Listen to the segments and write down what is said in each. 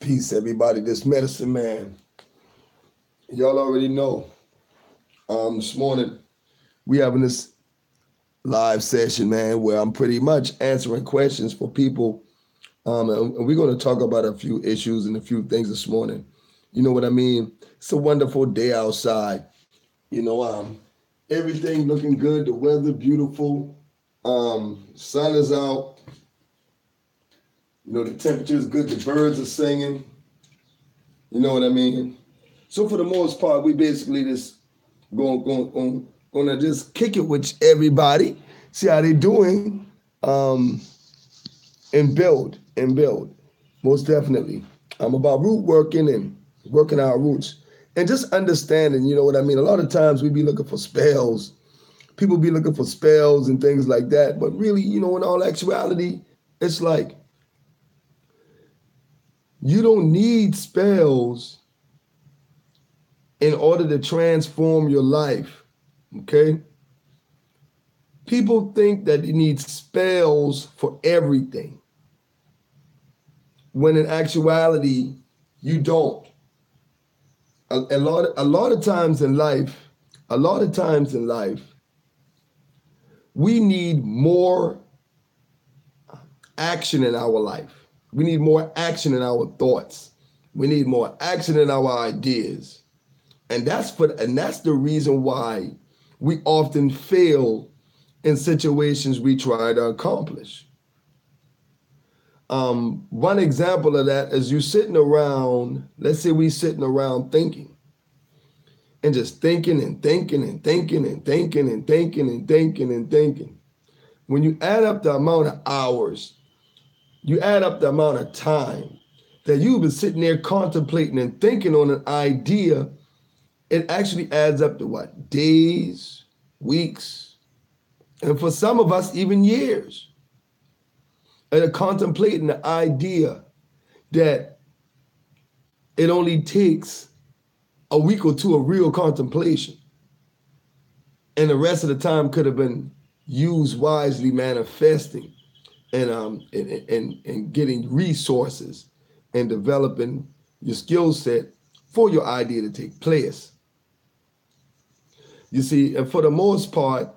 Peace, everybody. This medicine man, y'all already know. This morning we having this live session, man, where I'm pretty much answering questions for people. And we're going to talk about a few issues and a few things this morning. You know what I mean? It's a wonderful day outside. Everything looking good. The weather beautiful. Sun is out. The temperature is good. The birds are singing. You know what I mean? So for the most part, we basically just gonna just kick it with everybody, see how they doing, and build. Most definitely. I'm about root working and working our roots and just understanding. You know what I mean? A lot of times we be looking for spells. People be looking for spells and things like that. But really, in all actuality, it's like you don't need spells in order to transform your life, okay? People think that you need spells for everything, when in actuality, you don't. A lot of times in life, we need more action in our life. We need more action in our thoughts. We need more action in our ideas. And that's the reason why we often fail in situations we try to accomplish. One example of that is you sitting around, let's say we sitting around thinking and just thinking and thinking and thinking and thinking and thinking and thinking and thinking. When you add up the amount of hours, you add up the amount of time that you've been sitting there contemplating and thinking on an idea, it actually adds up to what? Days, weeks, and for some of us, even years. And contemplating the idea that it only takes a week or two of real contemplation. And the rest of the time could have been used wisely, manifesting and getting resources and developing your skill set for your idea to take place. You see, and for the most part,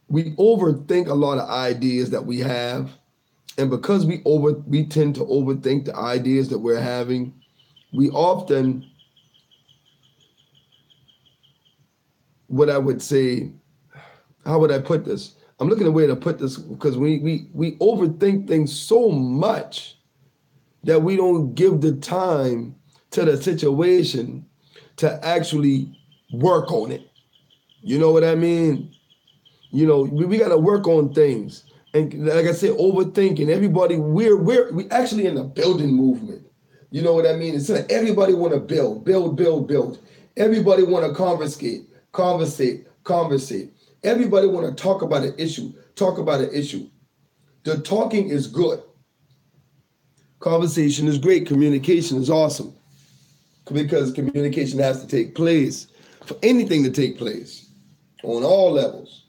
we overthink a lot of ideas that we have. And because we tend to overthink the ideas that we're having, we often, what I would say, how would I put this? I'm looking at a way to put this, because we overthink things so much that we don't give the time to the situation to actually work on it. You know what I mean? We got to work on things. And like I said, overthinking. Everybody, we actually in a building movement. You know what I mean? It's like everybody want to build. Everybody want to conversate. Everybody want to talk about an issue. The talking is good. Conversation is great. Communication is awesome. Because communication has to take place for anything to take place on all levels.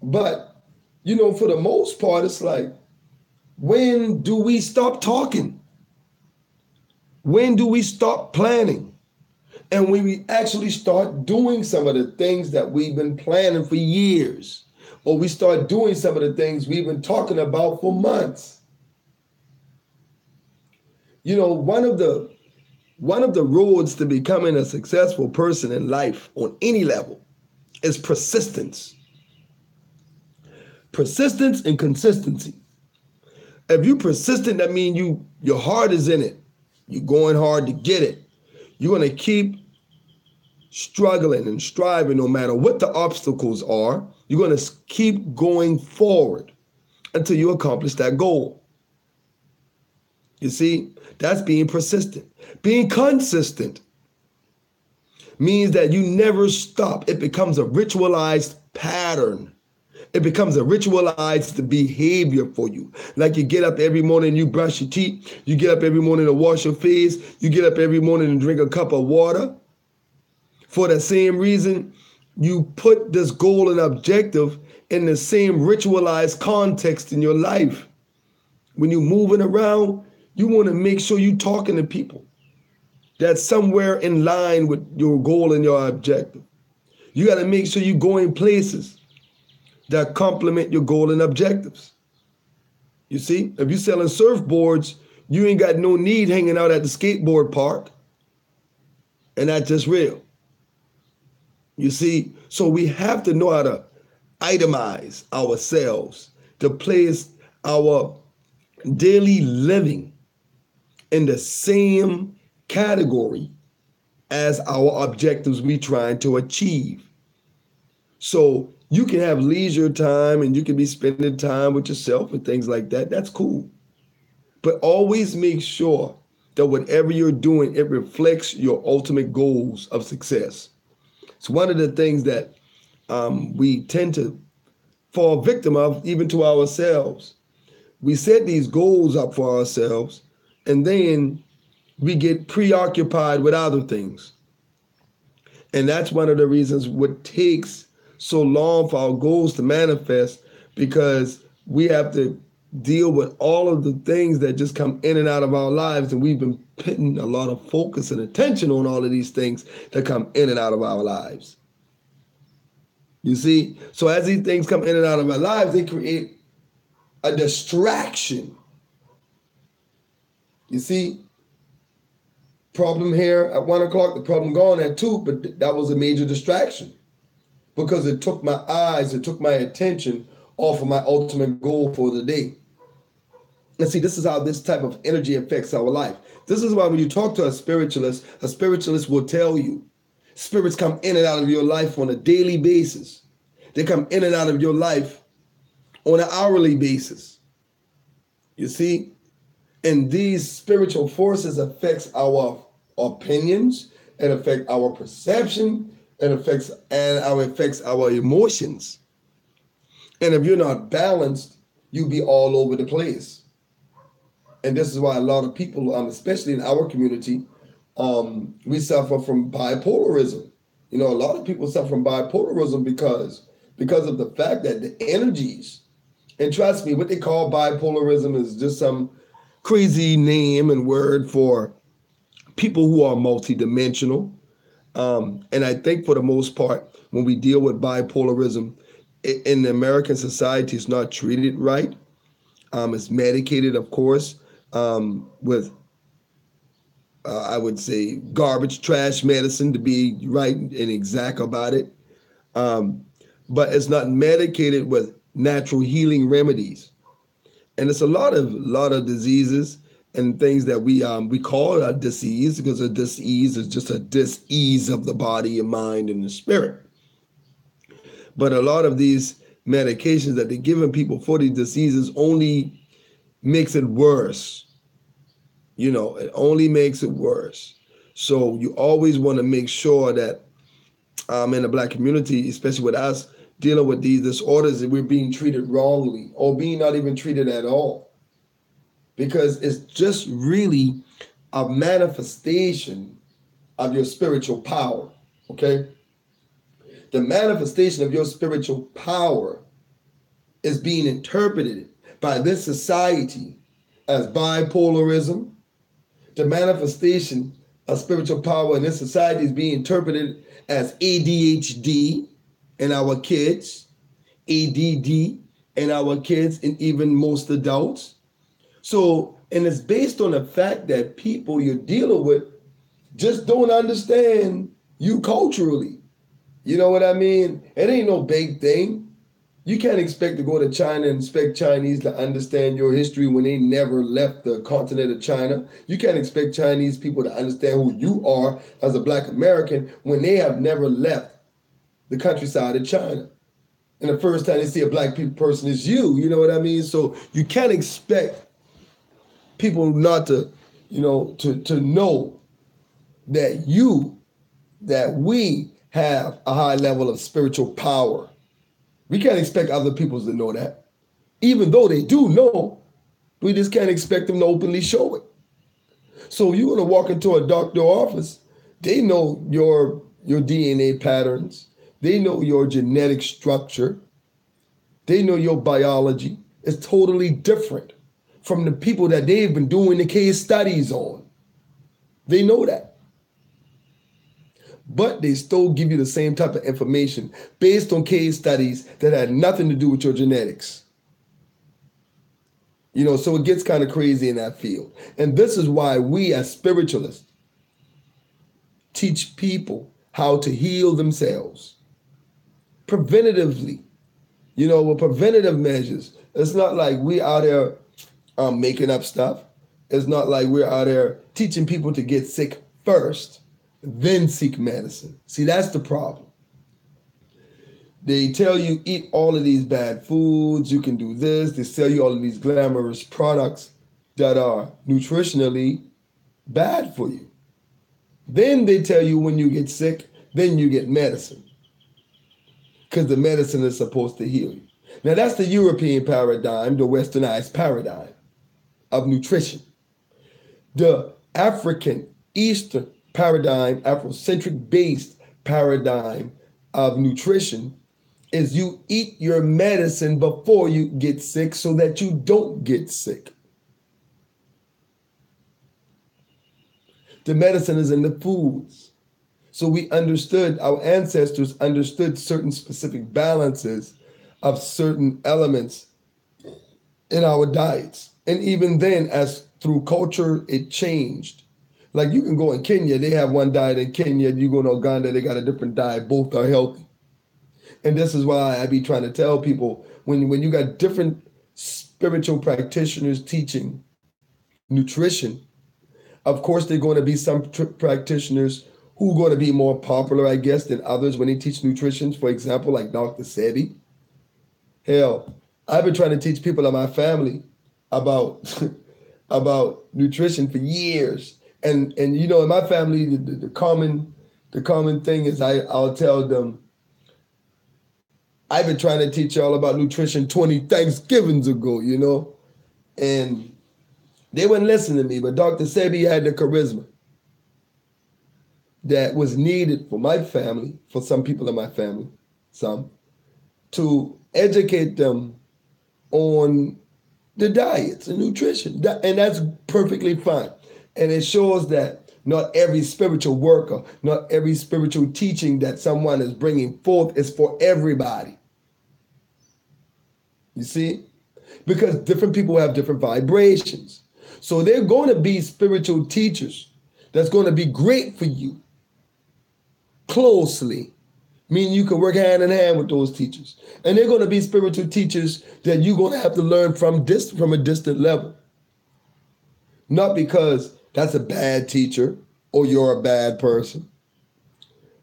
But, for the most part, it's like, when do we stop talking? When do we stop planning? And when we actually start doing some of the things that we've been planning for years, or we start doing some of the things we've been talking about for months. One of the roads to becoming a successful person in life on any level is persistence. Persistence and consistency. If you're persistent, that means your heart is in it. You're going hard to get it. You're going to keep struggling and striving no matter what the obstacles are. You're going to keep going forward until you accomplish that goal. You see, that's being persistent. Being consistent means that you never stop. It becomes a ritualized pattern. It becomes a ritualized behavior for you. Like you get up every morning, you brush your teeth. You get up every morning to wash your face. You get up every morning and drink a cup of water. For the same reason, you put this goal and objective in the same ritualized context in your life. When you're moving around, You want to make sure you're talking to people that's somewhere in line with your goal and your objective. You got to make sure you go in places that complement your goal and objectives. You see, if you're selling surfboards, you ain't got no need hanging out at the skateboard park. And that's just real. You see, so we have to know how to itemize ourselves to place our daily living in the same category as our objectives we trying to achieve. So you can have leisure time and you can be spending time with yourself and things like that. That's cool. But always make sure that whatever you're doing, it reflects your ultimate goals of success. It's one of the things that we tend to fall victim of, even to ourselves. We set these goals up for ourselves, and then we get preoccupied with other things. And that's one of the reasons what takes so long for our goals to manifest, because we have to deal with all of the things that just come in and out of our lives. And we've been putting a lot of focus and attention on all of these things that come in and out of our lives. You see? So as these things come in and out of our lives, they create a distraction. You see? Problem here at 1 o'clock, the problem gone at 2, but that was a major distraction because it took my eyes, it took my attention off of my ultimate goal for the day. And see, this is how this type of energy affects our life. This is why when you talk to a spiritualist will tell you spirits come in and out of your life on a daily basis. They come in and out of your life on an hourly basis. You see? And these spiritual forces affects our opinions, and affect our perception, and affects our emotions. And if you're not balanced, you'll be all over the place. And this is why a lot of people, especially in our community, we suffer from bipolarism. You know, a lot of people suffer from bipolarism because of the fact that the energies, and trust me, what they call bipolarism is just some crazy name and word for people who are multidimensional. And I think for the most part, when we deal with bipolarism in the American society, it's not treated right. It's medicated, of course, with, I would say, garbage, trash medicine, to be right and exact about it. But it's not medicated with natural healing remedies. And it's a lot of diseases and things that we call a disease, because a disease is just a dis-ease of the body and mind and the spirit. But a lot of these medications that they're giving people for these diseases only makes it worse. You know, it only makes it worse. So you always want to make sure that in the Black community, especially with us dealing with these disorders, that we're being treated wrongly or being not even treated at all. Because it's just really a manifestation of your spiritual power, okay? The manifestation of your spiritual power is being interpreted by this society as bipolarism. The manifestation of spiritual power in this society is being interpreted as ADHD in our kids, ADD in our kids, and even most adults. So, and it's based on the fact that people you're dealing with just don't understand you culturally. You know what I mean? It ain't no big thing. You can't expect to go to China and expect Chinese to understand your history when they never left the continent of China. You can't expect Chinese people to understand who you are as a Black American when they have never left the countryside of China. And the first time they see a Black person is you. You know what I mean? So you can't expect people not to, to know that we have a high level of spiritual power. We can't expect other people to know that. Even though they do know, we just can't expect them to openly show it. So you're going to walk into a doctor's office, they know your DNA patterns, they know your genetic structure, they know your biology. It's totally different from the people that they've been doing the case studies on. They know that. But they still give you the same type of information based on case studies that had nothing to do with your genetics. So it gets kind of crazy in that field. And this is why we as spiritualists teach people how to heal themselves preventatively, with preventative measures. It's not like we out there making up stuff. It's not like we're out there teaching people to get sick first, then seek medicine. See, that's the problem. They tell you eat all of these bad foods, you can do this. They sell you all of these glamorous products that are nutritionally bad for you. Then they tell you when you get sick, then you get medicine. Because the medicine is supposed to heal you. Now that's the European paradigm, the westernized paradigm of nutrition. The African, Eastern paradigm, Afrocentric based paradigm of nutrition is you eat your medicine before you get sick so that you don't get sick. The medicine is in the foods. So our ancestors understood certain specific balances of certain elements in our diets. And even then, as through culture, it changed. Like you can go in Kenya, they have one diet in Kenya. You go to Uganda, they got a different diet. Both are healthy. And this is why I be trying to tell people, when you got different spiritual practitioners teaching nutrition, of course, there are going to be some practitioners who are going to be more popular, I guess, than others when they teach nutrition. For example, like Dr. Sebi. Hell, I've been trying to teach people in my family about, about nutrition for years. And in my family, the common thing is I'll tell them, I've been trying to teach y'all about nutrition 20 Thanksgivings ago, and they wouldn't listen to me. But Dr. Sebi had the charisma that was needed for my family, for some people in my family, to educate them on the diets and nutrition. And that's perfectly fine. And it shows that not every spiritual worker, not every spiritual teaching that someone is bringing forth is for everybody. You see? Because different people have different vibrations. So they're going to be spiritual teachers that's going to be great for you closely, meaning you can work hand in hand with those teachers. And they're going to be spiritual teachers that you're going to have to learn from a distant level. Not because that's a bad teacher or you're a bad person,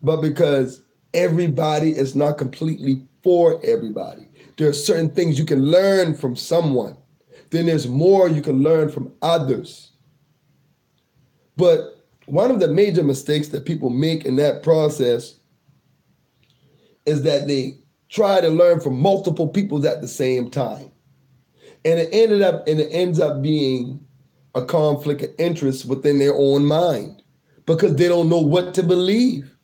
but because everybody is not completely for everybody. There are certain things you can learn from someone. Then there's more you can learn from others. But one of the major mistakes that people make in that process is that they try to learn from multiple people at the same time. And it ends up being a conflict of interest within their own mind because they don't know what to believe.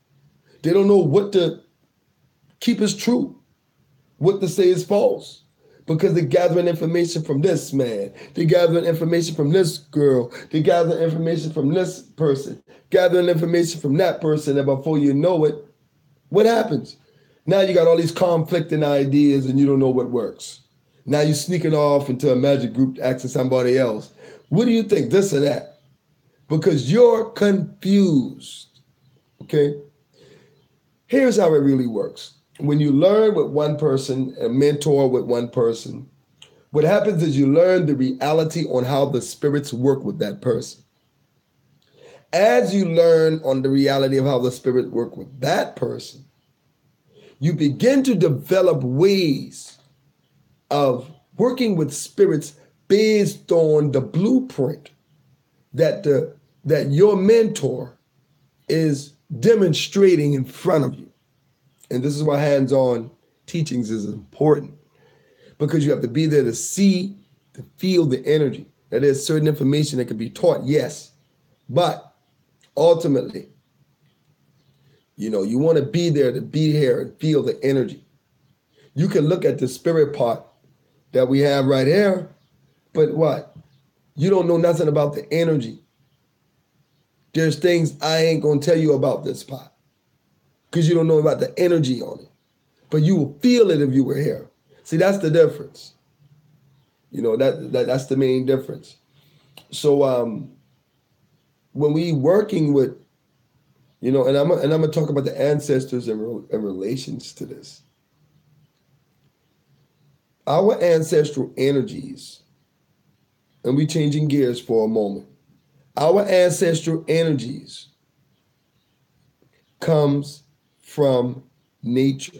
They don't know what to keep as true, what to say is false, because they're gathering information from this man. They're gathering information from this girl. They're gathering information from this person, gathering information from that person. And before you know it, what happens? Now you got all these conflicting ideas and you don't know what works. Now you're sneaking off into a magic group asking somebody else, what do you think, this or that? Because you're confused, okay? Here's how it really works. When you learn with one person, a mentor with one person, what happens is you learn the reality on how the spirits work with that person. As you learn on the reality of how the spirit work with that person, you begin to develop ways of working with spirits based on the blueprint that your mentor is demonstrating in front of you. And this is why hands-on teachings is important, because you have to be there to see, to feel the energy. That there's certain information that can be taught, yes, but ultimately, you want to be there to be here and feel the energy. You can look at the spirit part that we have right here, but what? You don't know nothing about the energy. There's things I ain't gonna tell you about this pot because you don't know about the energy on it. But you will feel it if you were here. See, that's the difference. You know, that's the main difference. So when we working with, you know, and I'm gonna talk about the ancestors in relations to this. Our ancestral energies, and we changing gears for a moment. Our ancestral energies comes from nature.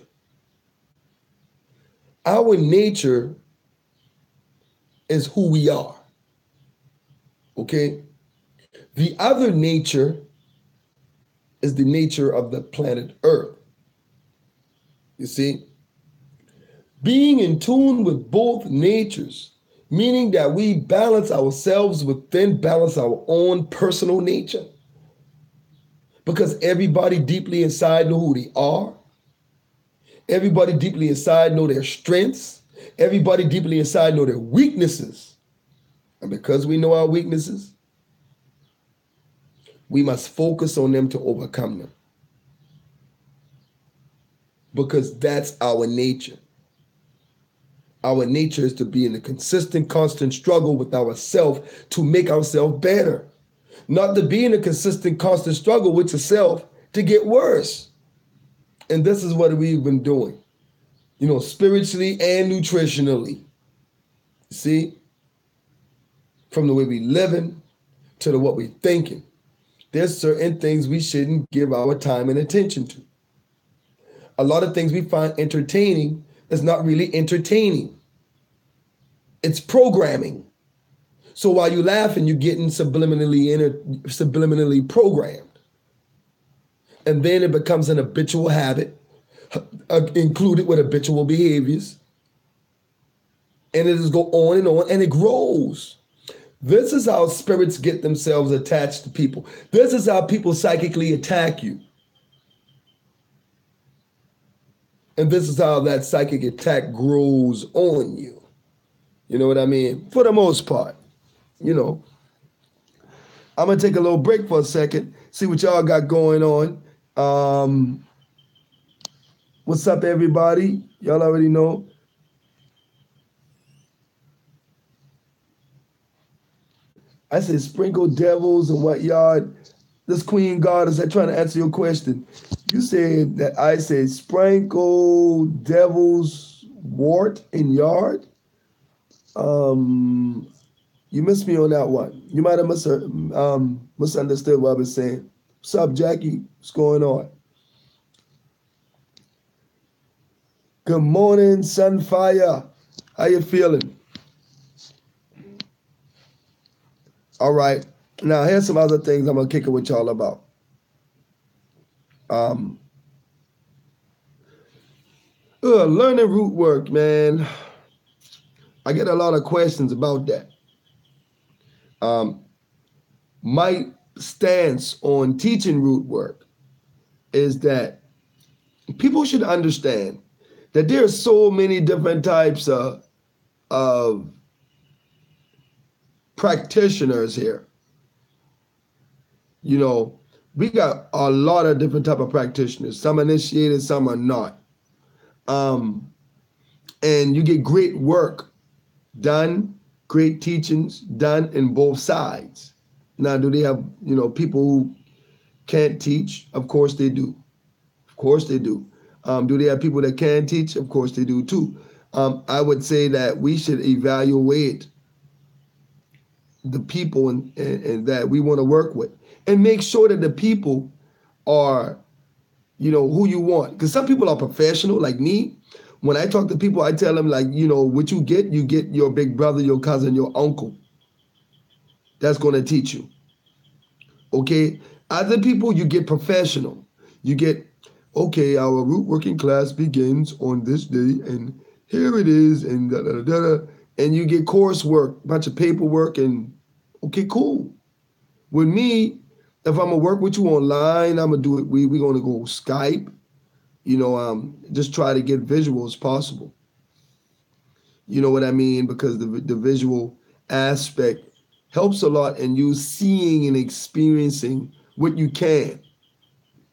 Our nature is who we are. Okay? The other nature is the nature of the planet Earth. You see? Being in tune with both natures, meaning that we balance ourselves within balance our own personal nature. Because everybody deeply inside know who they are. Everybody deeply inside know their strengths. Everybody deeply inside know their weaknesses. And because we know our weaknesses, we must focus on them to overcome them. Because that's our nature. Our nature is to be in a consistent, constant struggle with ourselves to make ourselves better. Not to be in a consistent, constant struggle with yourself to get worse. And this is what we've been doing, you know, spiritually and nutritionally. See? From the way we living to what we thinking. There's certain things we shouldn't give our time and attention to. A lot of things we find entertaining is not really entertaining. It's programming. So while you're laughing, you're getting subliminally programmed. And then it becomes an habitual habit, included with habitual behaviors. And it just go on, and it grows. This is how spirits get themselves attached to people. This is how people psychically attack you. And this is how that psychic attack grows on you. You know what I mean? For the most part, you know. I'm going to take a little break for a second, see what y'all got going on. What's up, everybody? Y'all already know. I said sprinkle devils and what yard. This queen goddess, I'm trying to answer your question. You said that I said sprinkle devil's wart in yard. You missed me on that one. You might have misunderstood what I was saying. What's up, Jackie? What's going on? Good morning, Sunfire. How you feeling? All right. Now, here's some other things I'm going to kick it with y'all about. Learning root work, man. I get a lot of questions about that. My stance on teaching root work is that people should understand that there are so many different types of practitioners here. You know, we got a lot of different type of practitioners. Some initiated, some are not. And you get great work done, great teachings done in both sides. Now, do they have, you know, people who can't teach? Of course they do. Of course they do. Do they have people that can teach? Of course they do too. I would say that we should evaluate the people and that we want to work with and make sure that the people are, you know, who you want. Because some people are professional, like me. When I talk to people, I tell them, like, you know, what you get your big brother, your cousin, your uncle. That's going to teach you. Okay? Other people, you get professional. You get, okay, our root working class begins on this day, and here it is, and da-da-da-da. And you get coursework, bunch of paperwork, and okay, cool. With me, if I'm gonna work with you online, I'm gonna do it. We're gonna go Skype, you know, just try to get visual as possible. You know what I mean? Because the visual aspect helps a lot in you seeing and experiencing what you can.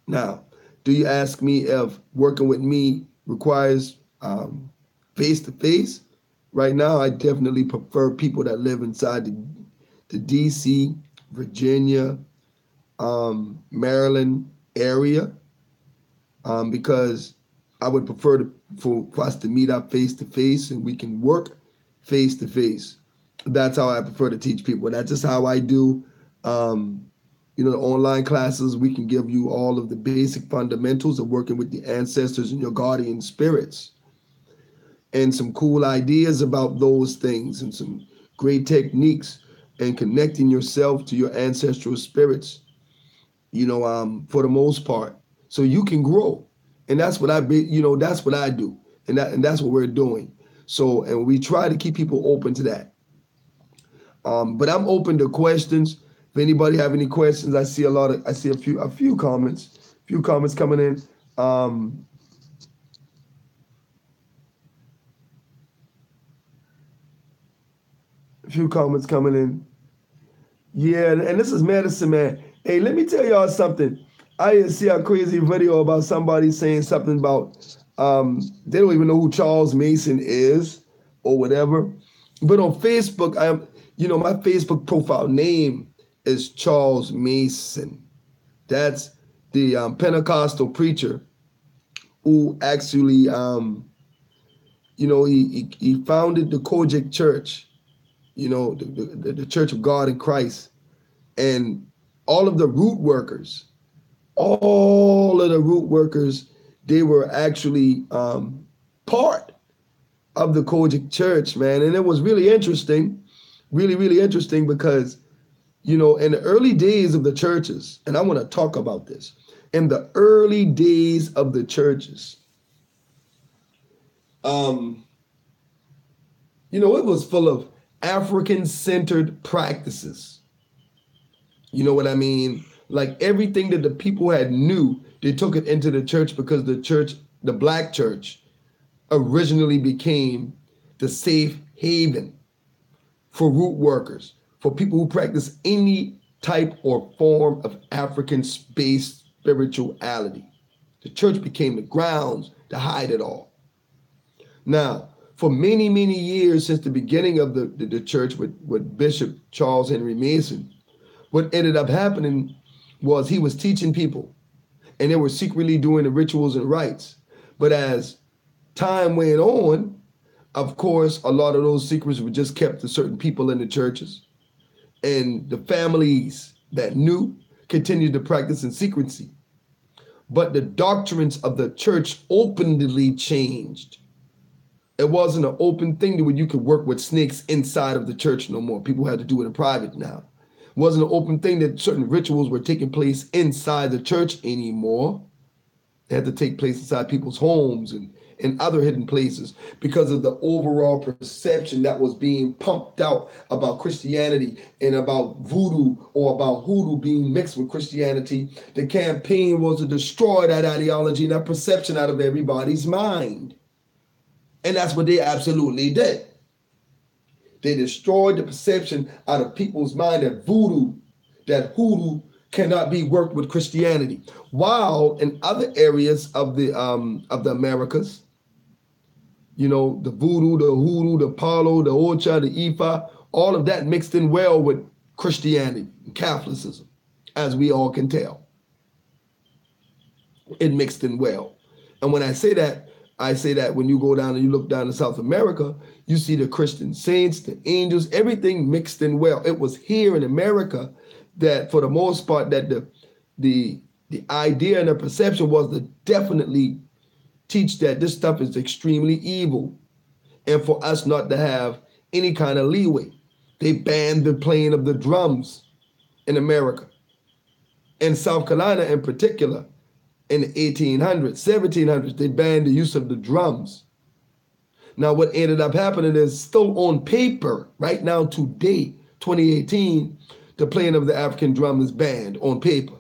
Now, do you ask me if working with me requires face to face? Right now, I definitely prefer people that live inside the DC, Virginia, Maryland area, because I would prefer for us to meet up face to face and we can work face to face. That's how I prefer to teach people. That's just how I do. Um, the online classes, we can give you all of the basic fundamentals of working with the ancestors and your guardian spirits, and some cool ideas about those things, and some great techniques and connecting yourself to your ancestral spirits, for the most part, so you can grow. And that's what that's what I do. And that's what we're doing. So, and we try to keep people open to that. But I'm open to questions. If anybody have any questions, I see a few comments coming in. A few comments coming in. Yeah, and this is medicine, man. Hey, let me tell y'all something. I didn't see a crazy video about somebody saying something about they don't even know who Charles Mason is or whatever. But on Facebook, my Facebook profile name is Charles Mason. That's the Pentecostal preacher who actually, he founded the Kojic Church, the Church of God in Christ. And all of the root workers, all of the root workers, they were actually part of the Kojic Church, man. And it was really interesting, really, really interesting because, in the early days of the churches, and I want to talk about this, in the early days of the churches, it was full of African-centered practices. You know what I mean? Like everything that the people had knew, they took it into the church because the black church, originally became the safe haven for root workers, for people who practice any type or form of African-based spirituality. The church became the grounds to hide it all. Now, for many, many years since the beginning of the church with Bishop Charles Henry Mason, what ended up happening was he was teaching people and they were secretly doing the rituals and rites. But as time went on, of course, a lot of those secrets were just kept to certain people in the churches. And the families that knew continued to practice in secrecy. But the doctrines of the church openly changed. It wasn't an open thing where you could work with snakes inside of the church no more. People had to do it in private now. It wasn't an open thing that certain rituals were taking place inside the church anymore. They had to take place inside people's homes and other hidden places because of the overall perception that was being pumped out about Christianity and about voodoo, or about hoodoo being mixed with Christianity. The campaign was to destroy that ideology and that perception out of everybody's mind. And that's what they absolutely did. They destroyed the perception out of people's mind that hoodoo cannot be worked with Christianity. While in other areas of the Americas, the voodoo, the hoodoo, the palo, the ocha, the ifa, all of that mixed in well with Christianity and Catholicism, as we all can tell. It mixed in well. And when I say that when you go down and you look down in South America, you see the Christian saints, the angels, everything mixed in well. It was here in America that, for the most part, that the idea and the perception was to definitely teach that this stuff is extremely evil, and for us not to have any kind of leeway. They banned the playing of the drums in America. In South Carolina in particular, in the 1800s, 1700s, they banned the use of the drums. Now, what ended up happening is, still on paper, right now, today, 2018, the playing of the African drum is banned on paper.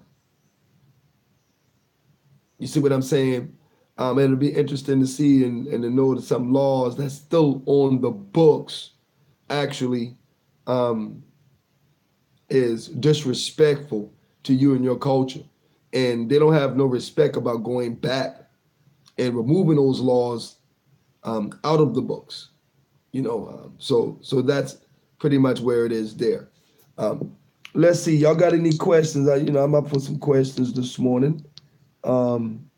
You see what I'm saying? It'll be interesting to see and to know that some laws that's still on the books, actually, is disrespectful to you and your culture. And they don't have no respect about going back and removing those laws out of the books. So that's pretty much where it is there. Um, let's see, y'all got any questions? I'm up for some questions this morning. Um,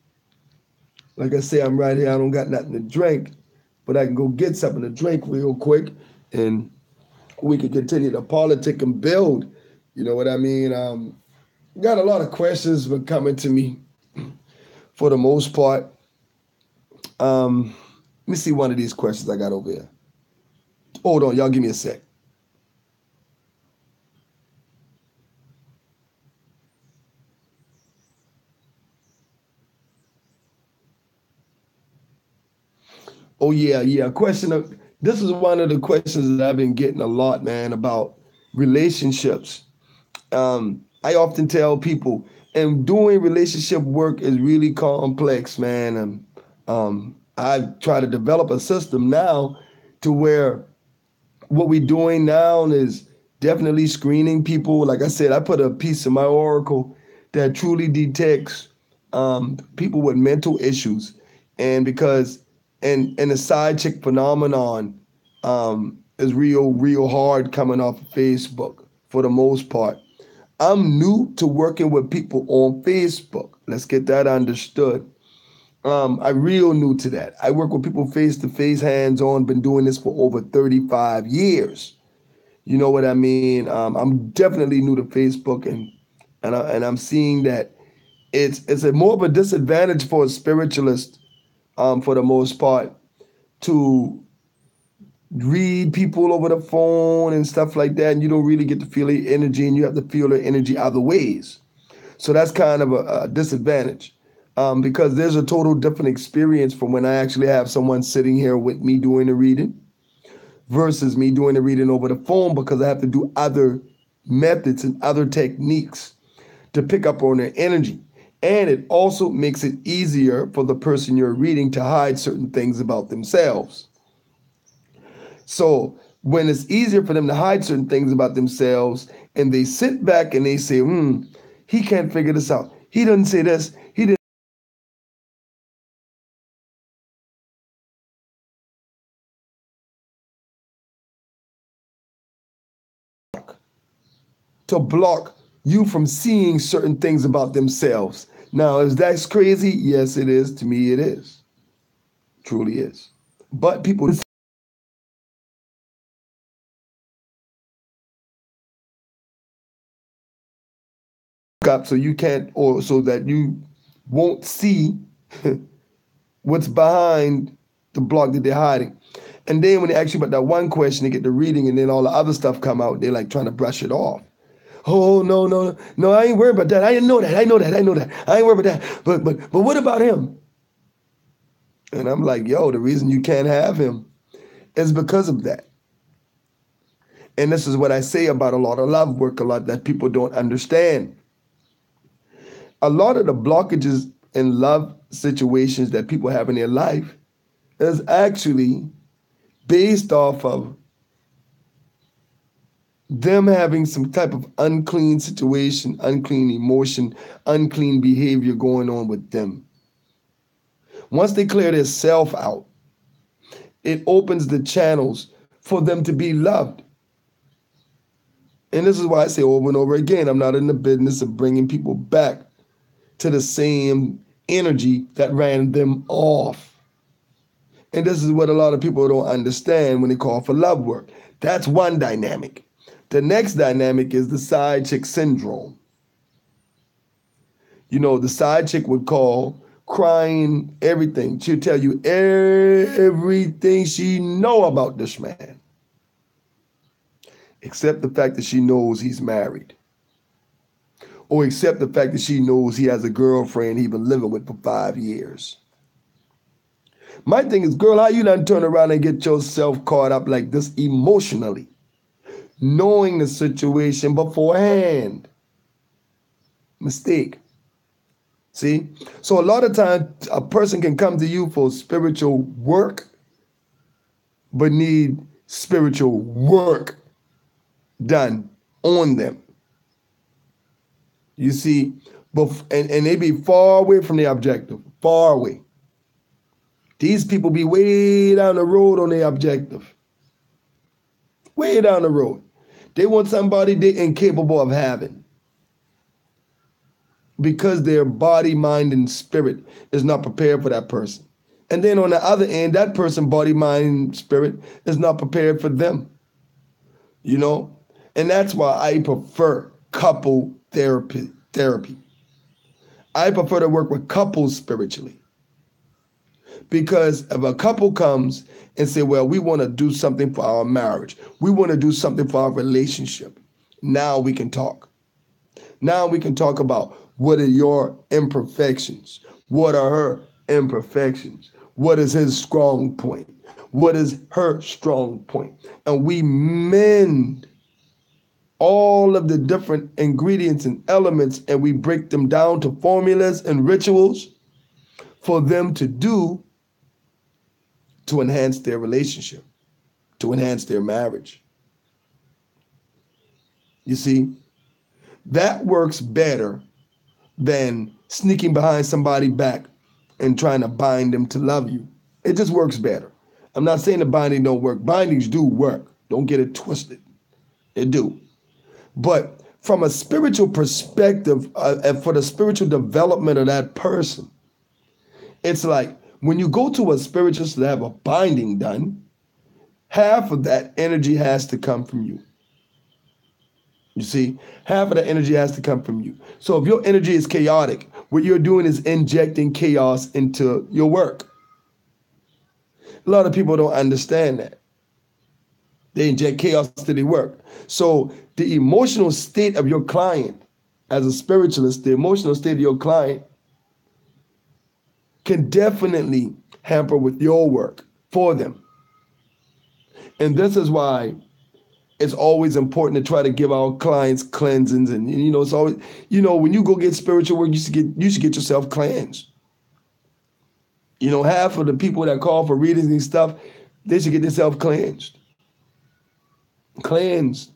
like I say, I'm right here. I don't got nothing to drink, but I can go get something to drink real quick, and we can continue to politic and build. You know what I mean? Got a lot of questions been coming to me for the most part. Let me see one of these questions I got over here. Hold on, y'all give me a sec. Oh yeah. Question of This is one of the questions that I've been getting a lot, man, about relationships. I often tell people, and doing relationship work is really complex, man. And I try to develop a system now to where what we're doing now is definitely screening people. Like I said, I put a piece in my oracle that truly detects people with mental issues, and because and the side chick phenomenon is real hard coming off of Facebook for the most part. I'm new to working with people on Facebook. Let's get that understood. I'm real new to that. I work with people face to face, hands on. Been doing this for over 35 years. You know what I mean? I'm definitely new to Facebook, and I'm seeing that it's a more of a disadvantage for a spiritualist, for the most part, to read people over the phone and stuff like that, and you don't really get to feel their energy, and you have to feel their energy other ways. So that's kind of a disadvantage, because there's a total different experience from when I actually have someone sitting here with me doing the reading versus me doing the reading over the phone, because I have to do other methods and other techniques to pick up on their energy. And it also makes it easier for the person you're reading to hide certain things about themselves. So when it's easier for them to hide certain things about themselves, and they sit back and they say, he can't figure this out. He doesn't say this. He didn't to block you from seeing certain things about themselves. Now, is that crazy? Yes, it is. To me, it is. Truly is. But people up so you can't, or so that you won't see what's behind the block that they're hiding. And then when they ask you about that one question, they get the reading, and then all the other stuff come out. They're like trying to brush it off. Oh no! I ain't worried about that. I didn't know that. I know that. I ain't worried about that. But what about him? And I'm like, yo, the reason you can't have him is because of that. And this is what I say about a lot of love work, a lot that people don't understand. A lot of the blockages in love situations that people have in their life is actually based off of them having some type of unclean situation, unclean emotion, unclean behavior going on with them. Once they clear their self out, it opens the channels for them to be loved. And this is why I say over and over again, I'm not in the business of bringing people back to the same energy that ran them off. And this is what a lot of people don't understand when they call for love work. That's one dynamic. The next dynamic is the side chick syndrome. The side chick would call crying everything. She'll tell you everything she know about this man, except the fact that she knows he's married, or except the fact that she knows he has a girlfriend he's been living with for 5 years. My thing is, girl, how you not turn around and get yourself caught up like this emotionally, knowing the situation beforehand? Mistake. See? So a lot of times a person can come to you for spiritual work, but need spiritual work done on them. You see, and they be far away from the objective, far away. These people be way down the road on their objective, way down the road. They want somebody they incapable of having because their body, mind, and spirit is not prepared for that person. And then on the other end, that person, body, mind, and spirit is not prepared for them. You know? And that's why I prefer couple therapy. I prefer to work with couples spiritually. Because if a couple comes and say, well, we want to do something for our marriage, we want to do something for our relationship, now we can talk. Now we can talk about what are your imperfections? What are her imperfections? What is his strong point? What is her strong point? And we mend all of the different ingredients and elements, and we break them down to formulas and rituals for them to do to enhance their relationship, to enhance their marriage. You see, that works better than sneaking behind somebody's back and trying to bind them to love you. It just works better. I'm not saying the binding don't work. Bindings do work. Don't get it twisted. They do. But from a spiritual perspective, and for the spiritual development of that person, it's like when you go to a spiritualist to have a binding done, half of that energy has to come from you. You see, half of the energy has to come from you. So if your energy is chaotic, what you're doing is injecting chaos into your work. A lot of people don't understand that. They inject chaos to their work. So the emotional state of your client, as a spiritualist, the emotional state of your client can definitely hamper with your work for them. And this is why it's always important to try to give our clients cleansings. And, it's always, when you go get spiritual work, you should get yourself cleansed. Half of the people that call for readings and stuff, they should get themselves cleansed. Cleansed.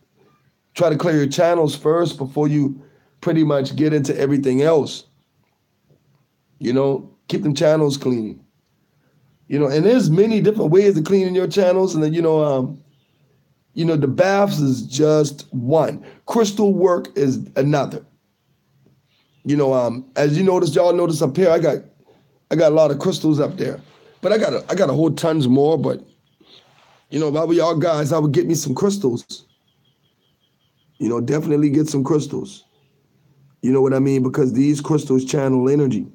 Try to clear your channels first before you pretty much get into everything else. Keep them channels clean. And there's many different ways of cleaning your channels. And then, the baths is just one. Crystal work is another. As y'all notice up here, I got a lot of crystals up there. But I got a whole tons more. But if I were y'all guys, I would get me some crystals. Definitely get some crystals. You know what I mean? Because these crystals channel energy.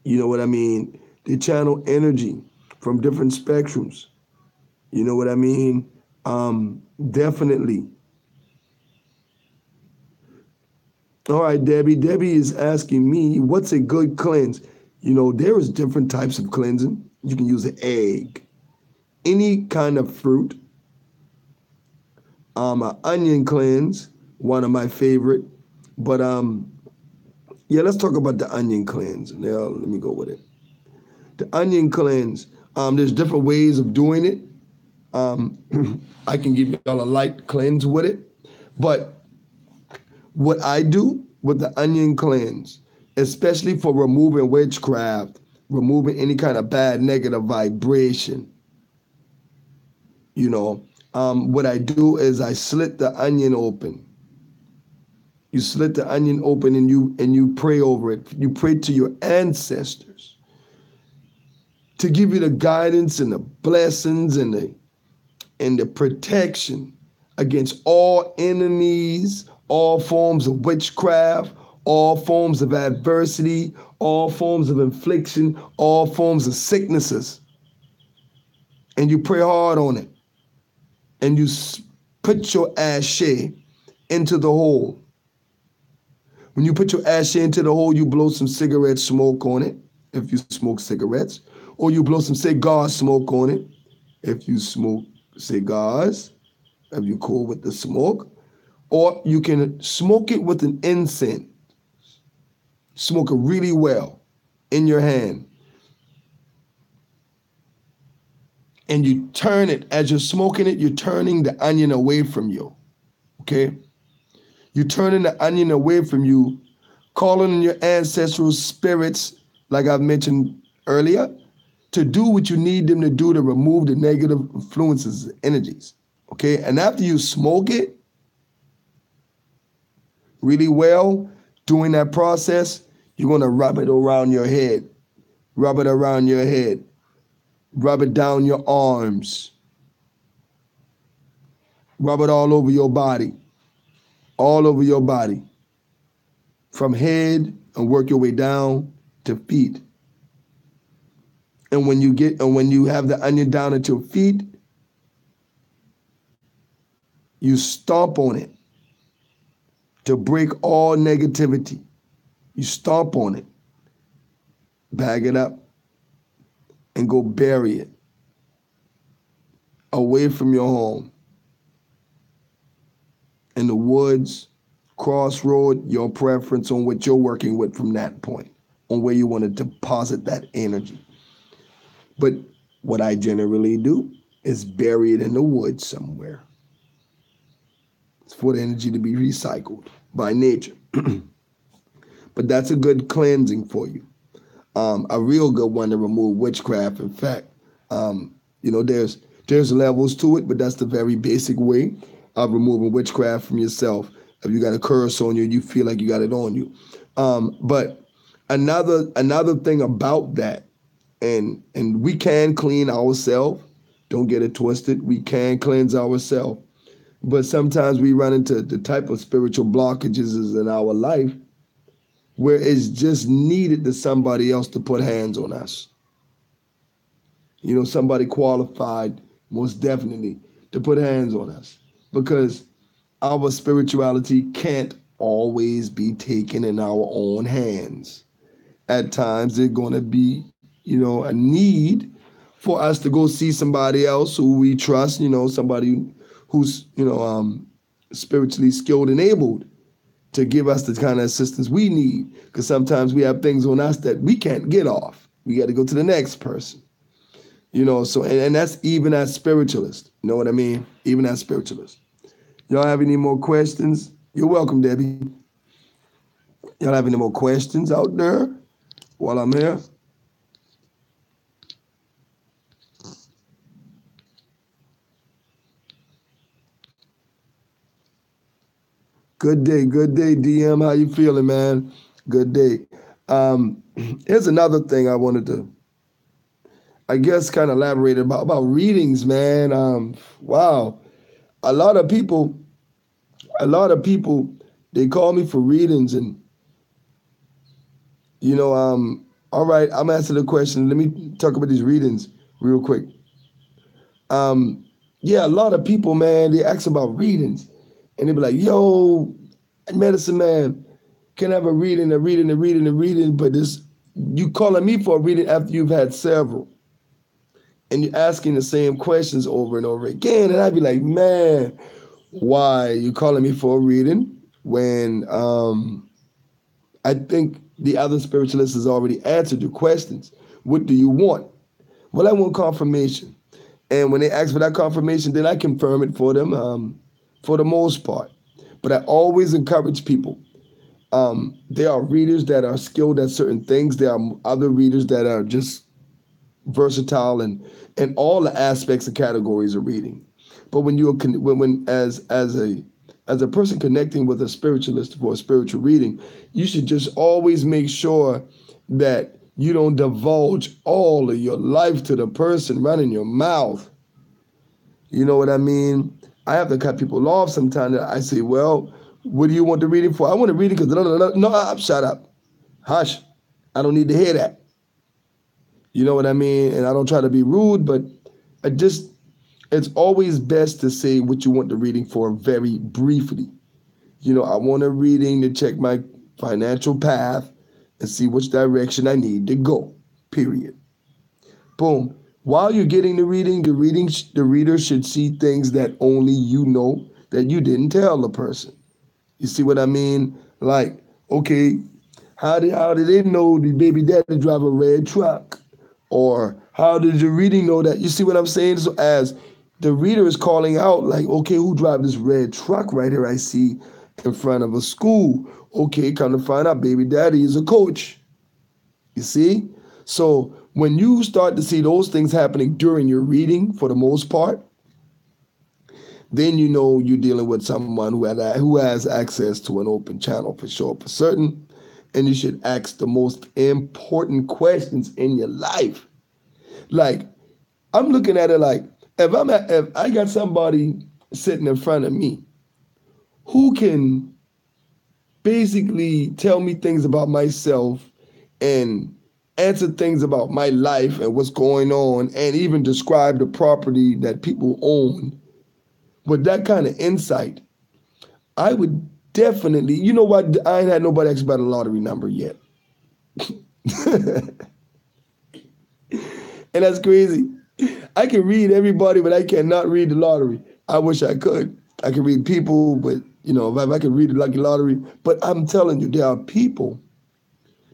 You know what I mean? They channel energy from different spectrums. You know what I mean? Definitely. All right, Debbie. Debbie is asking me, what's a good cleanse? There is different types of cleansing. You can use an egg, any kind of fruit, an onion cleanse, one of my favorite. But let's talk about the onion cleanse. Now, let me go with it. The onion cleanse, there's different ways of doing it. I can give y'all a light cleanse with it. But what I do with the onion cleanse, especially for removing witchcraft, removing any kind of bad negative vibration, what I do is I slit the onion open. You slit the onion open and you pray over it. You pray to your ancestors to give you the guidance and the blessings and the protection against all enemies, all forms of witchcraft, all forms of adversity, all forms of infliction, all forms of sicknesses. And you pray hard on it. And you put your ashe into the hole. When you put your ashe into the hole, you blow some cigarette smoke on it, if you smoke cigarettes, or you blow some cigar smoke on it, if you smoke cigars, if you're cool with the smoke, or you can smoke it with an incense. Smoke it really well in your hand. And you turn it, as you're smoking it, you're turning the onion away from you, okay? You turning the onion away from you, calling on your ancestral spirits, like I've mentioned earlier, to do what you need them to do to remove the negative influences, energies. Okay, and after you smoke it really well, during that process, you're gonna rub it around your head, rub it around your head, rub it down your arms, rub it all over your body, from head and work your way down to feet. And when you have the onion down at your feet, you stomp on it to break all negativity. You stomp on it, bag it up, and go bury it away from your home. In the woods, crossroad, your preference on what you're working with from that point, on where you want to deposit that energy. But what I generally do is bury it in the woods somewhere. It's for the energy to be recycled by nature. But that's a good cleansing for you. A real good one to remove witchcraft. In fact, there's levels to it, but that's the very basic way of removing witchcraft from yourself. If you got a curse on you, you feel like you got it on you. But another thing about that, and we can clean ourselves. Don't get it twisted. We can cleanse ourselves. But sometimes we run into the type of spiritual blockages in our life where it's just needed to somebody else to put hands on us. Somebody qualified, most definitely, to put hands on us. Because our spirituality can't always be taken in our own hands. At times, there's going to be, a need for us to go see somebody else who we trust, somebody who's, spiritually skilled and able to give us the kind of assistance we need. Because sometimes we have things on us that we can't get off. We got to go to the next person. So, and that's even as spiritualists. You know what I mean? Even as spiritualists. Y'all have any more questions? You're welcome, Debbie. Y'all have any more questions out there while I'm here? Good day, DM. How you feeling, man? Good day. Here's another thing I wanted to, I guess, kind of elaborate about readings, man. Wow, a lot of people, they call me for readings, and all right, I'm answering the question. Let me talk about these readings real quick. Yeah, a lot of people, man, they ask about readings. And they be like, yo, medicine man, can I have a reading, but you calling me for a reading after you've had several. And you're asking the same questions over and over again. And I'd be like, man, why are you calling me for a reading when I think the other spiritualist has already answered your questions? What do you want? Well, I want confirmation. And when they ask for that confirmation, then I confirm it for them for the most part. But I always encourage people. There are readers that are skilled at certain things. There are other readers that are just versatile and all the aspects and categories of reading. But when you're as a person connecting with a spiritualist for a spiritual reading, you should just always make sure that you don't divulge all of your life to the person running your mouth. You know what I mean? I have to cut people off sometimes. I say, well, what do you want the reading for? I want to read it because no, shut up. Hush. I don't need to hear that. You know what I mean? And I don't try to be rude, but it's always best to say what you want the reading for very briefly. I want a reading to check my financial path and see which direction I need to go, period. Boom. While you're getting the reading, the reader should see things that only you know that you didn't tell the person. You see what I mean? Like, okay, how did they know the baby daddy drive a red truck? Or how did the reading know that? You see what I'm saying? So as the reader is calling out, like, okay, who drive this red truck right here I see? in front of a school. Okay, come to find out, baby daddy is a coach. You see? So when you start to see those things happening during your reading, for the most part, then you know you're dealing with someone who has access to an open channel for sure, for certain. And you should ask the most important questions in your life. Like, I'm looking at it like, if I got somebody sitting in front of me who can basically tell me things about myself and answer things about my life and what's going on, and even describe the property that people own with that kind of insight, I would definitely, you know what, I ain't had nobody ask about a lottery number yet. And that's crazy. I can read everybody, but I cannot read the lottery. I wish I could. I can read people, but if I could read the lucky lottery. But I'm telling you, there are people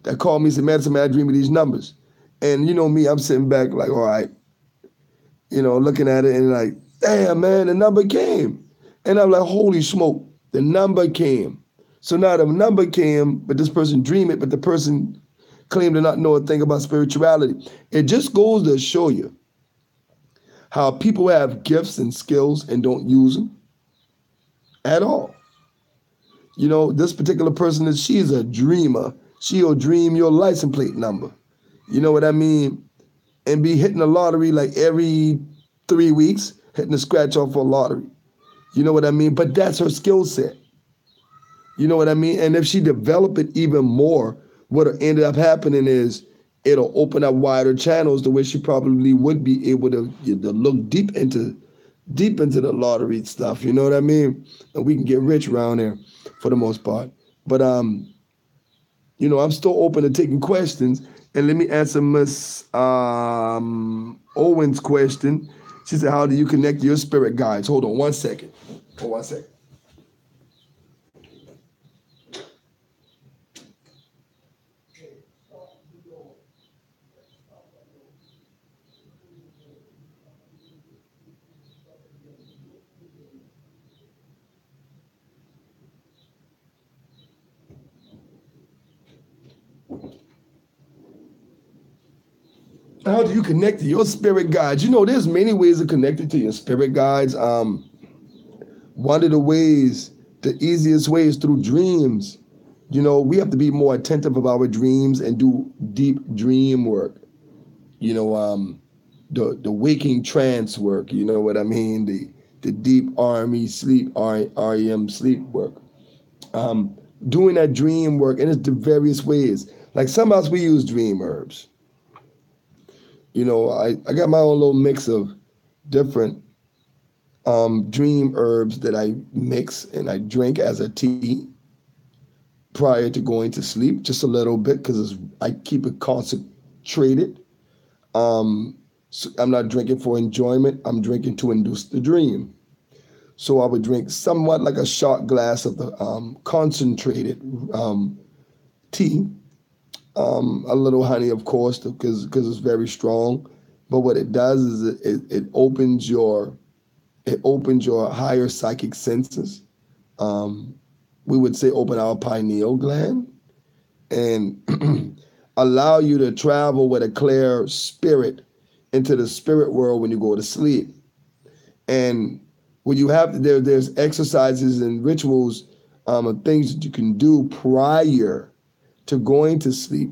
that call me and say, man, I dream of these numbers. And you know me, I'm sitting back like, all right, looking at it and like, damn, man, the number came. And I'm like, holy smoke, the number came. So now the number came, but this person dreamed it, but the person claimed to not know a thing about spirituality. It just goes to show you how people have gifts and skills and don't use them at all. This particular person she's a dreamer. She'll dream your license plate number. You know what I mean? And be hitting the lottery like every 3 weeks, hitting the scratch off for a lottery. You know what I mean? But that's her skill set. You know what I mean? And if she develop it even more, what ended up happening is it'll open up wider channels the way she probably would be able to look deep into the lottery stuff. You know what I mean? And we can get rich around there for the most part. But I'm still open to taking questions. And let me answer Miss Owen's question. She said, how do you connect to your spirit guides? Hold on one second. Hold on one second. How do you connect to your spirit guides? There's many ways of connecting to your spirit guides. One of the ways, the easiest way is through dreams. We have to be more attentive of our dreams and do deep dream work. The waking trance work. You know what I mean? The deep REM sleep work. Doing that dream work, and it's the various ways. Like some of us, we use dream herbs. I got my own little mix of different dream herbs that I mix and I drink as a tea prior to going to sleep, just a little bit because I keep it concentrated. So I'm not drinking for enjoyment. I'm drinking to induce the dream. So I would drink somewhat like a shot glass of the concentrated tea. A little honey, of course, because it's very strong. But what it does is it opens your higher psychic senses. We would say open our pineal gland and allow you to travel with a clear spirit into the spirit world when you go to sleep. And when you have there's exercises and rituals of things that you can do prior to going to sleep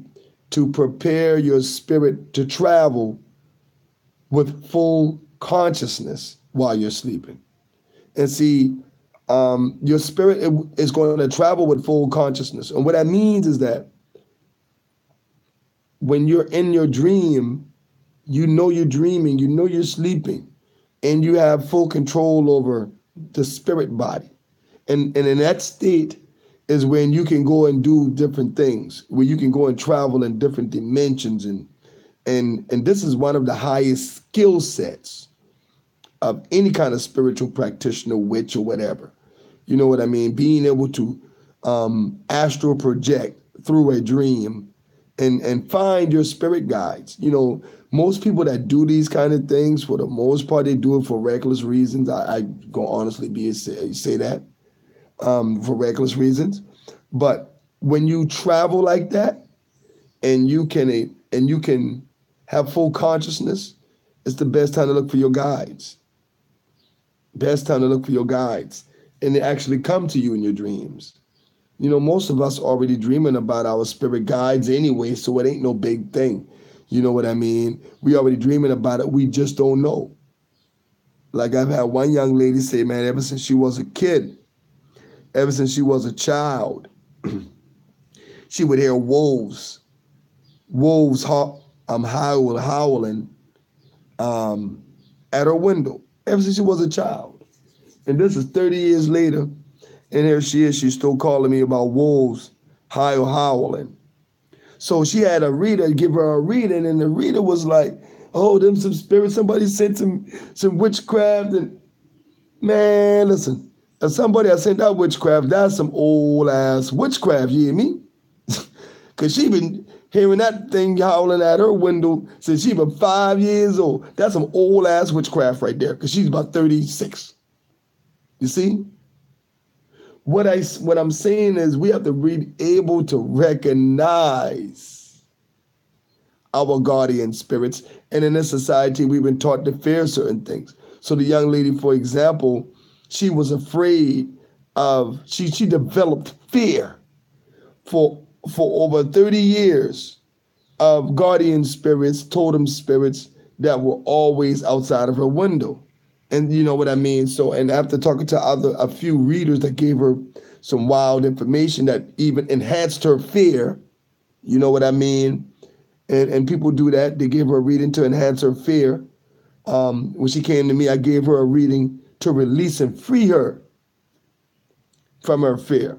to prepare your spirit to travel with full consciousness while you're sleeping. And see, your spirit is going to travel with full consciousness. And what that means is that when you're in your dream, you're dreaming, you're sleeping, and you have full control over the spirit body. And in that state is when you can go and do different things, where you can go and travel in different dimensions. And this is one of the highest skill sets of any kind of spiritual practitioner, witch, or whatever. You know what I mean? Being able to astral project through a dream and find your spirit guides. Most people that do these kind of things, for the most part, they do it for reckless reasons. I go honestly say that. for reckless reasons. But when you travel like that, and you can have full consciousness, it's the best time to look for your guides. Best time to look for your guides, and they actually come to you in your dreams. Most of us already dreaming about our spirit guides anyway, so it ain't no big thing. You know what I mean? We already dreaming about it. We just don't know. Like I've had one young lady say, man, ever since she was a kid, ever since she was a child, she would hear wolves howling at her window ever since she was a child. And this is 30 years later, and here she is, she's still calling me about wolves howling. So she had a reader give her a reading, and the reader was like, oh, them some spirits, somebody sent some witchcraft. And man, listen, if somebody I sent out witchcraft, that's some old ass witchcraft, you hear me? Because she been hearing that thing howling at her window since she been 5 years old. That's some old ass witchcraft right there, because she's about 36. You see? What I'm saying is we have to be able to recognize our guardian spirits. And in this society, we've been taught to fear certain things. So the young lady, for example, she was afraid of, she developed fear for over 30 years of guardian spirits, totem spirits that were always outside of her window. And you know what I mean? So, and after talking to a few readers that gave her some wild information that even enhanced her fear, you know what I mean? And people do that. They gave her a reading to enhance her fear. When she came to me, I gave her a reading to release and free her from her fear,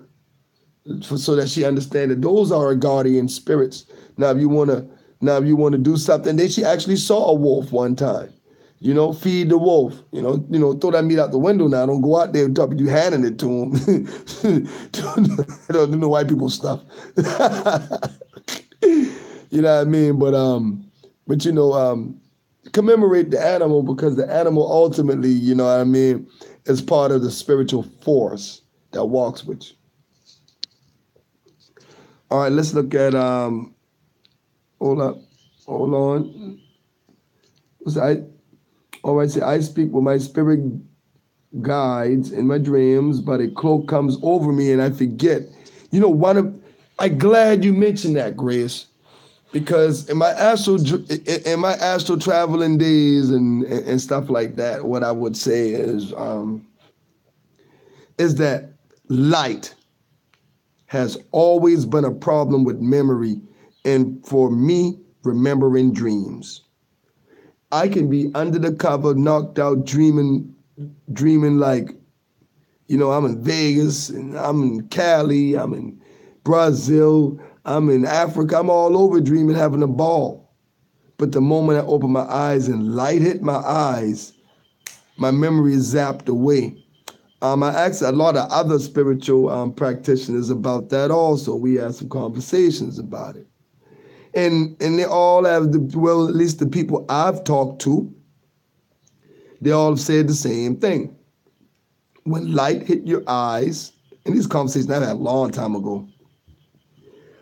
so that she understands that those are her guardian spirits. Now, if you want to do something, then she actually saw a wolf one time. Feed the wolf. Throw that meat out the window now. Don't go out there and talk you handing it to him. Don't do no white people stuff. You know what I mean? But commemorate the animal, because the animal ultimately, you know what I mean, is part of the spiritual force that walks with you. All right, let's look at hold on. All right, say, I speak with my spirit guides in my dreams, but a cloak comes over me and I forget. I'm glad you mentioned that, Grace, because in my astral traveling days and stuff like that, what I would say is that light has always been a problem with memory, and for me, remembering dreams. I can be under the cover, knocked out, dreaming like, I'm in Vegas, and I'm in Cali, I'm in Brazil, I'm in Africa, I'm all over dreaming, having a ball. But the moment I open my eyes and light hit my eyes, my memory is zapped away. I asked a lot of other spiritual practitioners about that also. We had some conversations about it. And they all have, at least the people I've talked to, they all have said the same thing. When light hit your eyes, and these conversations I've had a long time ago,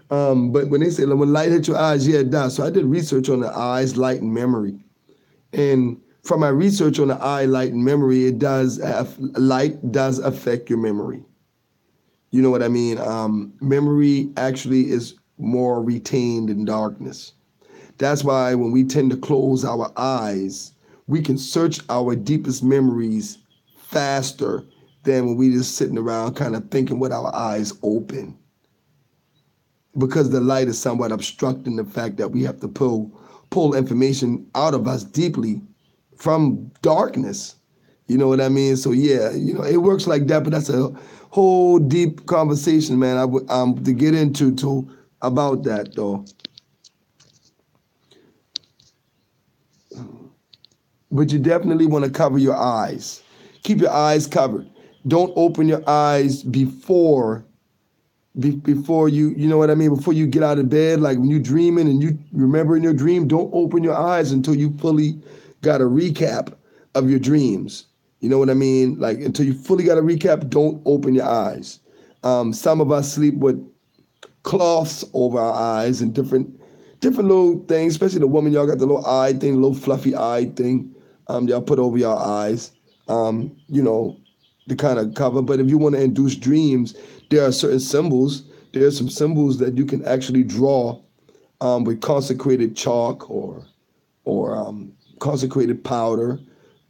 but when they say when light hit your eyes, yeah, it does. So I did research on the eyes, light, and memory. And from my research on the eye, light, and memory, light does affect your memory. You know what I mean? Memory actually is more retained in darkness. That's why when we tend to close our eyes, we can search our deepest memories faster than when we just sitting around kind of thinking with our eyes open. Because the light is somewhat obstructing the fact that we have to pull information out of us deeply from darkness. You know what I mean? So yeah, it works like that, but that's a whole deep conversation, man, to get into about that though. But you definitely want to cover your eyes. Keep your eyes covered. Don't open your eyes before you know what I mean, before you get out of bed. Like when you're dreaming and you remember in your dream, don't open your eyes until you fully got a recap of your dreams. You know what I mean? Like until you fully got a recap, don't open your eyes. Some of us sleep with cloths over our eyes and different little things, especially the woman, y'all got the little eye thing, little fluffy eye thing, y'all put over your eyes, you know, to kind of cover. But if you want to induce dreams, there are certain symbols. There are some symbols that you can actually draw with consecrated chalk or consecrated powder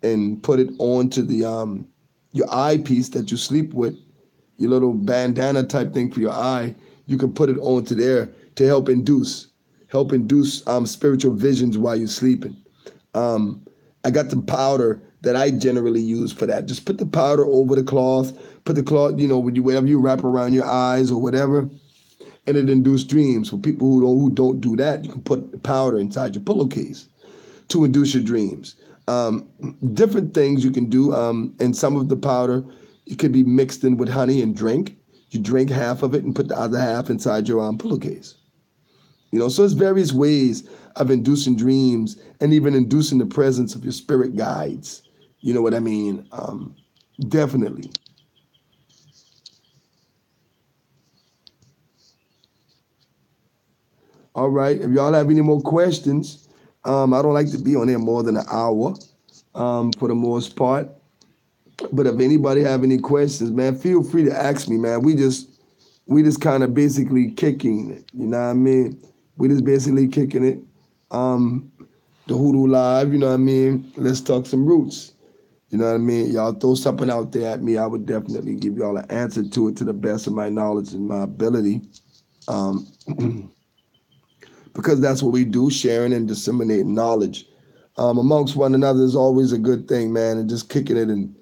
and put it onto the your eyepiece that you sleep with, your little bandana type thing for your eye. You can put it onto there to help induce spiritual visions while you're sleeping. Um, I got the powder that I generally use for that. Just put the powder over the cloth. Put the cloth, whatever you wrap around your eyes or whatever, and it induces dreams. For people who don't do that, you can put the powder inside your pillowcase to induce your dreams. Different things you can do. And some of the powder, it could be mixed in with honey and drink. You drink half of it and put the other half inside your pillowcase. So there's various ways of inducing dreams and even inducing the presence of your spirit guides. You know what I mean? Definitely. All right. If y'all have any more questions, I don't like to be on here more than an hour, for the most part. But if anybody have any questions, man, feel free to ask me, man. We just kind of basically kicking it. You know what I mean? We just basically kicking it. Um, the Hoodoo Live, you know what I mean? Let's talk some roots. You know what I mean? Y'all throw something out there at me, I would definitely give y'all an answer to it to the best of my knowledge and my ability. Um, because that's what we do, sharing and disseminating knowledge amongst one another is always a good thing, man. And just kicking it and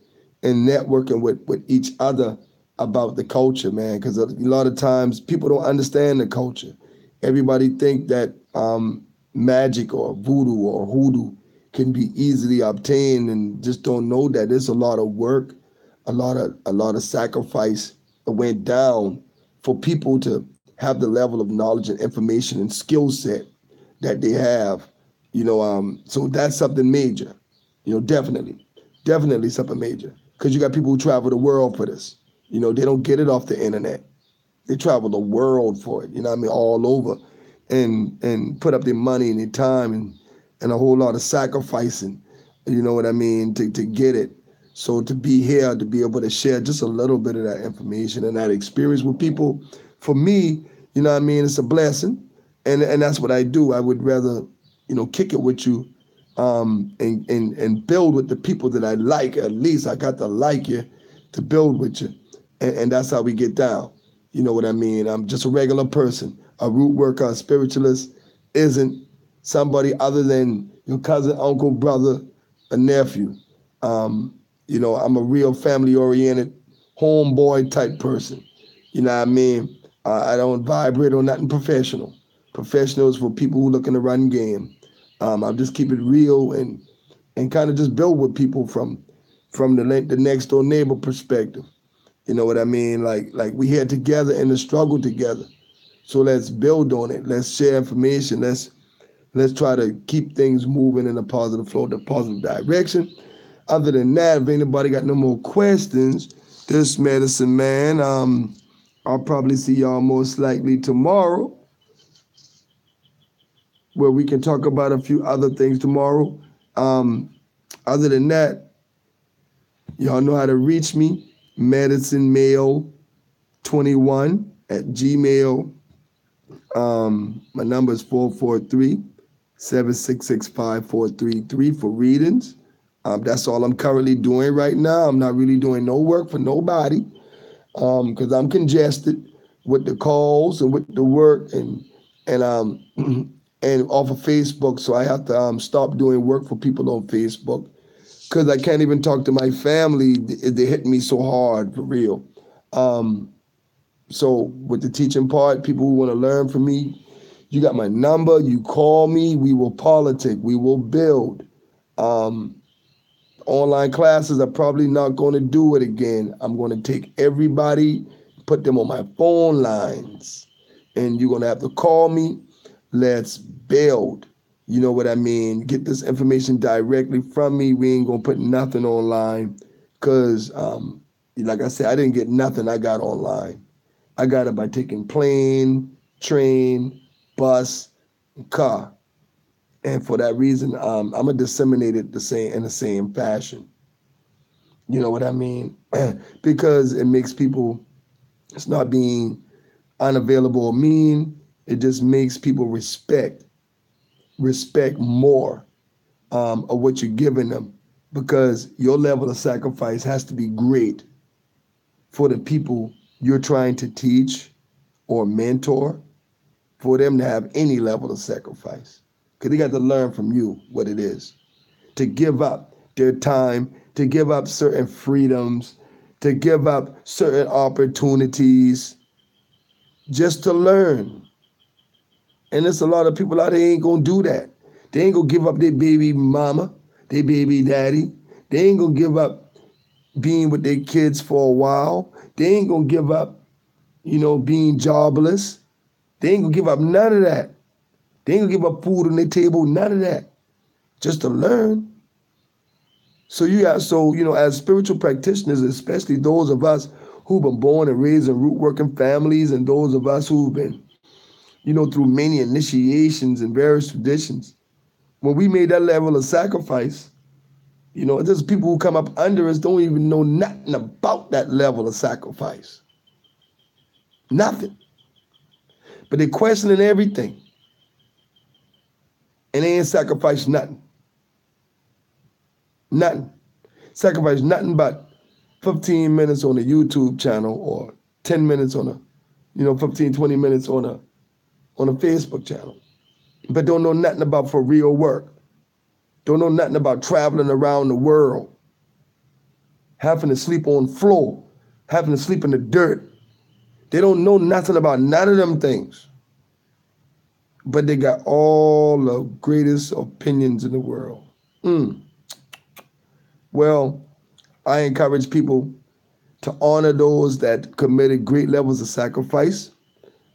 networking with each other about the culture, man. Because a lot of times people don't understand the culture. Everybody think that magic or voodoo or hoodoo can be easily obtained, and just don't know that there's a lot of work, a lot of sacrifice that went down for people to have the level of knowledge and information and skill set that they have. So that's something major. Definitely something major. Because you got people who travel the world for this. They don't get it off the internet. They travel the world for it. You know what I mean? All over, and put up their money and their time and a whole lot of sacrificing. You know what I mean? To get it. So to be here, to be able to share just a little bit of that information and that experience with people, for me, you know what I mean, it's a blessing. And that's what I do. I would rather, kick it with you, and build with the people that I like. At least I got to like you to build with you. And that's how we get down. You know what I mean? I'm just a regular person. A root worker, a spiritualist isn't somebody other than your cousin, uncle, brother, a nephew. I'm a real family-oriented, homeboy type person. You know what I mean? I don't vibrate on nothing professional. Professional is for people who looking to run game. I'll just keep it real and kind of just build with people from the next door neighbor perspective. You know what I mean? Like we here together in the struggle together. So let's build on it. Let's share information. Let's try to keep things moving in a positive flow, the positive direction. Other than that, if anybody got no more questions, this medicine man, I'll probably see y'all most likely tomorrow, where we can talk about a few other things tomorrow. Um, Other than that, y'all know how to reach me. MedicineMail21 My number is 443-766-5433 for readings. That's all I'm currently doing right now. I'm not really doing no work for nobody, because I'm congested with the calls and with the work and and off of Facebook. So I have to stop doing work for people on Facebook because I can't even talk to my family. They hit me so hard, for real. Um, so with the teaching part, people who want to learn from me, you got my number. You call me. We will politic. We will build. Um, Online classes, I'm probably not going to do it again. I'm going to take everybody, put them on my phone lines, and you're going to have to call me. Let's build. You know what I mean? Get this information directly from me. We ain't going to put nothing online. Because, like I said, I didn't get nothing I got online. I got it by taking plane, train, bus, and car. And for that reason, I'm gonna disseminate it in the same fashion. You know what I mean? Because it makes people, it's not being unavailable or mean. It just makes people respect more of what you're giving them, because your level of sacrifice has to be great for the people you're trying to teach or mentor, for them to have any level of sacrifice. Because they got to learn from you what it is to give up their time, to give up certain freedoms, to give up certain opportunities just to learn. And there's a lot of people out there ain't gonna do that. They ain't gonna give up their baby mama, their baby daddy. They ain't gonna give up being with their kids for a while. They ain't gonna give up, being jobless. They ain't gonna give up none of that. They ain't gonna give up food on their table, none of that, just to learn. So as spiritual practitioners, especially those of us who've been born and raised in root working families, and those of us who've been, through many initiations and various traditions, when we made that level of sacrifice, there's people who come up under us don't even know nothing about that level of sacrifice. Nothing. But they're questioning everything. And they ain't sacrificed nothing. Nothing. Sacrifice nothing but 15 minutes on a YouTube channel, or 10 minutes on 15, 20 minutes on a Facebook channel. But don't know nothing about for real work. Don't know nothing about traveling around the world, having to sleep on floor, having to sleep in the dirt. They don't know nothing about none of them things. But they got all the greatest opinions in the world. Well, I encourage people to honor those that committed great levels of sacrifice,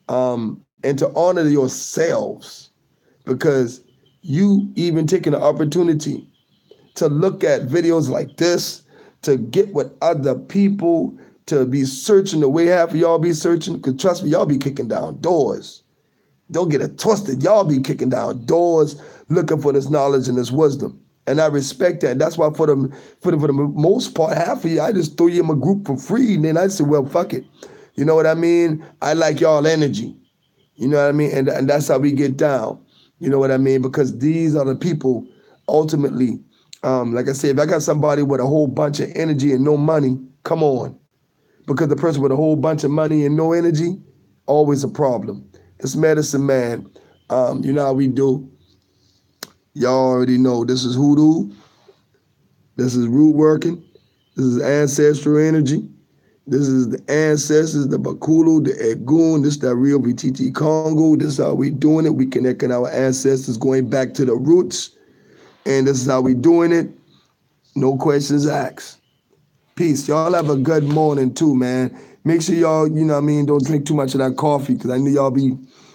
and to honor yourselves, because you even taking the opportunity to look at videos like this, to get with other people, to be searching the way half of y'all be searching, because trust me, y'all be kicking down doors. Don't get it twisted. Y'all be kicking down doors looking for this knowledge and this wisdom. And I respect that. That's why for the most part, half of you, I just throw you in my group for free. And then I say, well, fuck it. You know what I mean? I like y'all energy. You know what I mean? And that's how we get down. You know what I mean? Because these are the people, ultimately, like I said, if I got somebody with a whole bunch of energy and no money, come on. Because the person with a whole bunch of money and no energy, always a problem. It's medicine, man. You know how we do. Y'all already know this is hoodoo. This is root working. This is ancestral energy. This is the ancestors, the Bakulu, the Egun. This is the real BTT Congo. This is how we doing it. We connecting our ancestors, going back to the roots. And this is how we doing it. No questions asked. Peace. Y'all have a good morning too, man. Make sure y'all, don't drink too much of that coffee, because I know y'all be